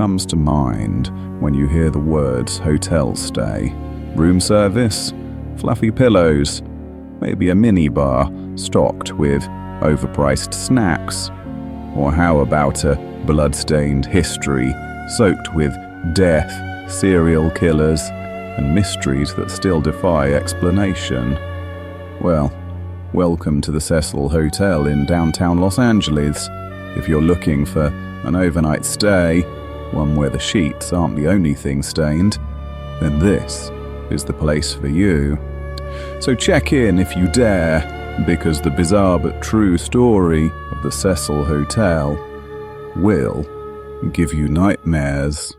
comes to mind when you hear the words hotel stay? Room service? Fluffy pillows? Maybe a minibar stocked with overpriced snacks? Or how about a blood-stained history soaked with death, serial killers, and mysteries that still defy explanation? Well, welcome to the Cecil Hotel in downtown Los Angeles. If you're looking for an overnight stay, one where the sheets aren't the only thing stained, then this is the place for you. So check in if you dare, because the bizarre but true story of the Cecil Hotel will give you nightmares.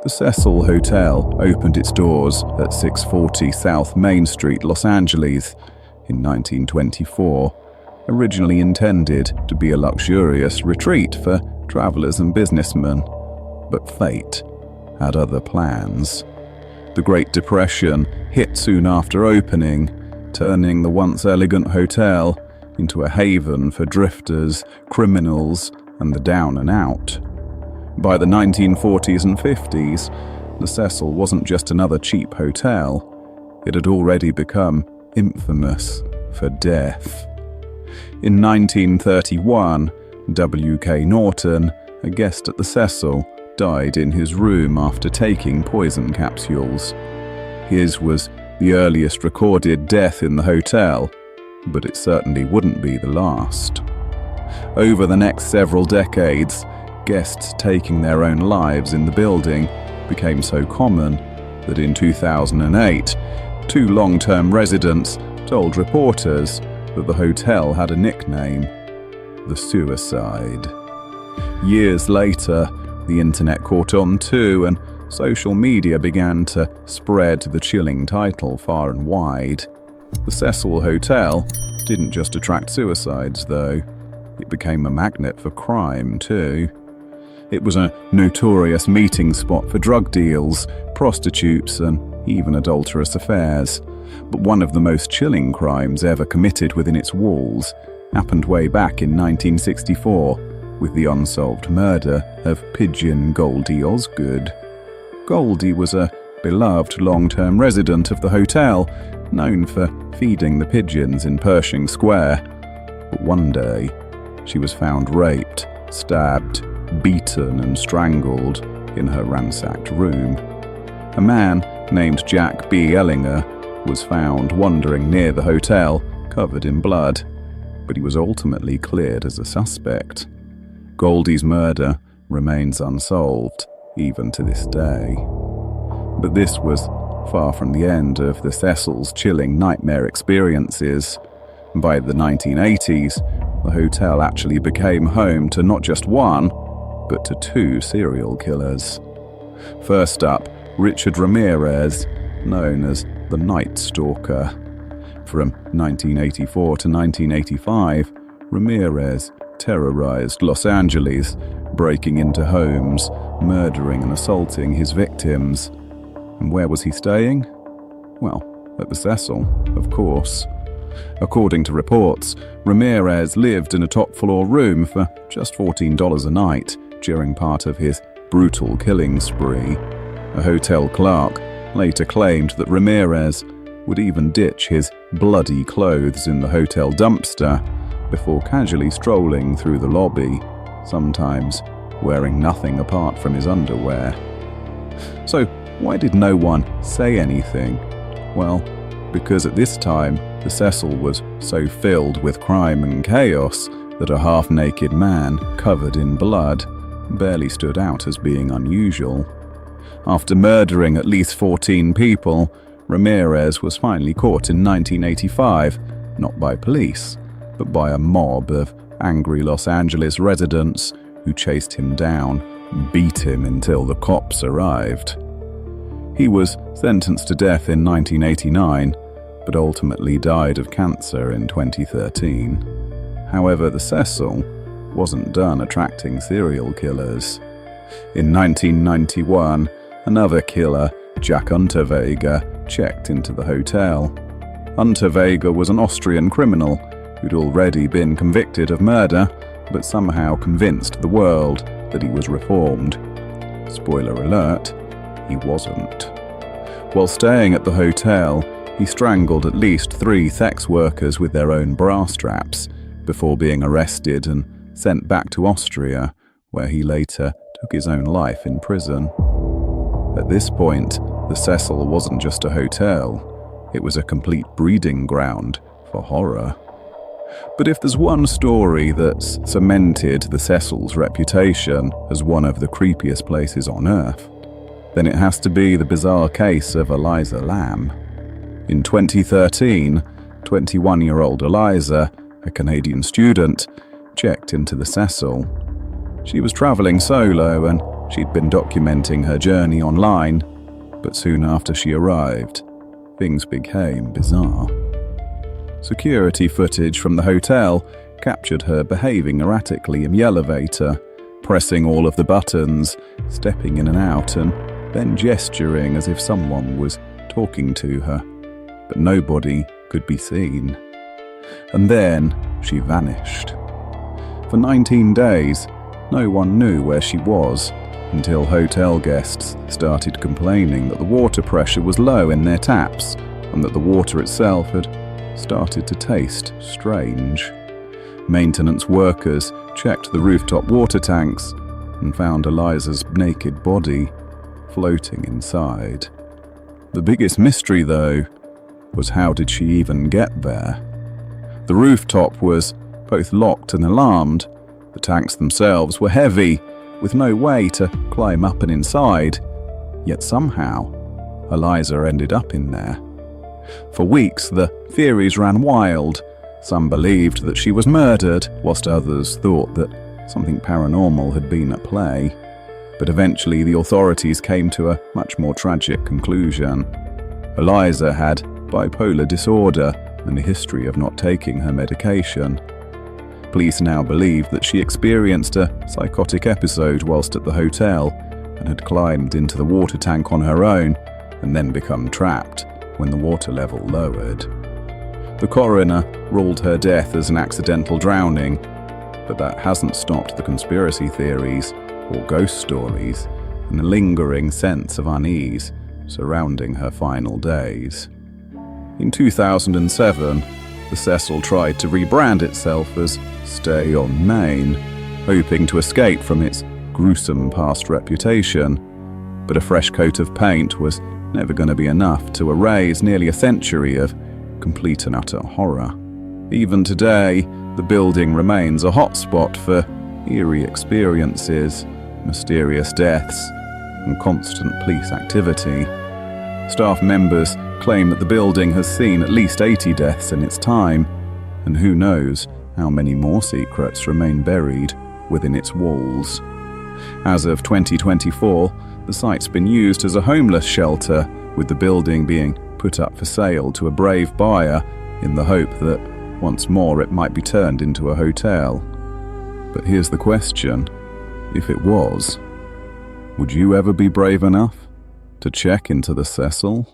The Cecil Hotel opened its doors at 640 South Main Street, Los Angeles, in 1924, originally intended to be a luxurious retreat for travelers and businessmen. But fate had other plans. The Great Depression hit soon after opening, turning the once elegant hotel into a haven for drifters, criminals, and the down and out. By the 1940s and 50s, the Cecil wasn't just another cheap hotel. It had already become infamous for death. In 1931, W.K. Norton, a guest at the Cecil, died in his room after taking poison capsules. His was the earliest recorded death in the hotel, but it certainly wouldn't be the last. Over the next several decades, guests taking their own lives in the building became so common that in 2008, two long-term residents told reporters that the hotel had a nickname, the Suicide. Years later, the internet caught on too, and social media began to spread the chilling title far and wide. The Cecil Hotel didn't just attract suicides, though. It became a magnet for crime too. It was a notorious meeting spot for drug deals, prostitutes, and even adulterous affairs. But one of the most chilling crimes ever committed within its walls happened way back in 1964 with the unsolved murder of Pigeon Goldie Osgood. Goldie was a beloved long-term resident of the hotel, known for feeding the pigeons in Pershing Square. But one day, she was found raped, stabbed, beaten and strangled in her ransacked room. A man named Jack B. Ellinger was found wandering near the hotel, covered in blood, but he was ultimately cleared as a suspect. Goldie's murder remains unsolved, even to this day. But this was far from the end of the Cecil's chilling nightmare experiences. By the 1980s, the hotel actually became home to not just one, but to two serial killers. First up, Richard Ramirez, known as the Night Stalker. From 1984 to 1985, Ramirez terrorized Los Angeles, breaking into homes, murdering and assaulting his victims. And where was he staying? Well, at the Cecil, of course. According to reports, Ramirez lived in a top-floor room for just $14 a night during part of his brutal killing spree. A hotel clerk later claimed that Ramirez would even ditch his bloody clothes in the hotel dumpster before casually strolling through the lobby, sometimes wearing nothing apart from his underwear. So why did no one say anything? Well, because at this time, the Cecil was so filled with crime and chaos that a half-naked man covered in blood barely stood out as being unusual. After murdering at least 14 people, Ramirez was finally caught in 1985, not by police, but by a mob of angry Los Angeles residents who chased him down and beat him until the cops arrived. He was sentenced to death in 1989, but ultimately died of cancer in 2013. However, the Cecil wasn't done attracting serial killers. In 1991, another killer, Jack Unterweger, checked into the hotel. Unterweger was an Austrian criminal who'd already been convicted of murder, but somehow convinced the world that he was reformed. Spoiler alert, he wasn't. While staying at the hotel, he strangled at least 3 sex workers with their own bra straps before being arrested and sent back to Austria, where he later took his own life in prison. At this point, the Cecil wasn't just a hotel, it was a complete breeding ground for horror. But if there's one story that's cemented the Cecil's reputation as one of the creepiest places on Earth, then it has to be the bizarre case of Elisa Lam. In 2013, 21-year-old Elisa, a Canadian student, checked into the Cecil. She was traveling solo and she'd been documenting her journey online, but soon after she arrived, things became bizarre. Security footage from the hotel captured her behaving erratically in the elevator, pressing all of the buttons, stepping in and out, and then gesturing as if someone was talking to her, but nobody could be seen. And then she vanished. For 19 days, no one knew where she was, until hotel guests started complaining that the water pressure was low in their taps and that the water itself had started to taste strange. Maintenance workers checked the rooftop water tanks and found Elisa's naked body floating inside. The biggest mystery, though, was how did she even get there? The rooftop was both locked and alarmed. The tanks themselves were heavy, with no way to climb up and inside, yet somehow Elisa ended up in there. For weeks, the theories ran wild. Some believed that she was murdered, whilst others thought that something paranormal had been at play. But eventually the authorities came to a much more tragic conclusion. Elisa had bipolar disorder and a history of not taking her medication. Police now believe that she experienced a psychotic episode whilst at the hotel and had climbed into the water tank on her own and then become trapped when the water level lowered. The coroner ruled her death as an accidental drowning, but that hasn't stopped the conspiracy theories or ghost stories and the lingering sense of unease surrounding her final days. In 2007, the Cecil tried to rebrand itself as Stay on Main, hoping to escape from its gruesome past reputation. But a fresh coat of paint was never going to be enough to erase nearly a century of complete and utter horror. Even today, the building remains a hotspot for eerie experiences, mysterious deaths, and constant police activity. Staff members claim that the building has seen at least 80 deaths in its time, and who knows how many more secrets remain buried within its walls. As of 2024, the site's been used as a homeless shelter, with the building being put up for sale to a brave buyer in the hope that once more it might be turned into a hotel. But here's the question: if it was, would you ever be brave enough to check into the Cecil?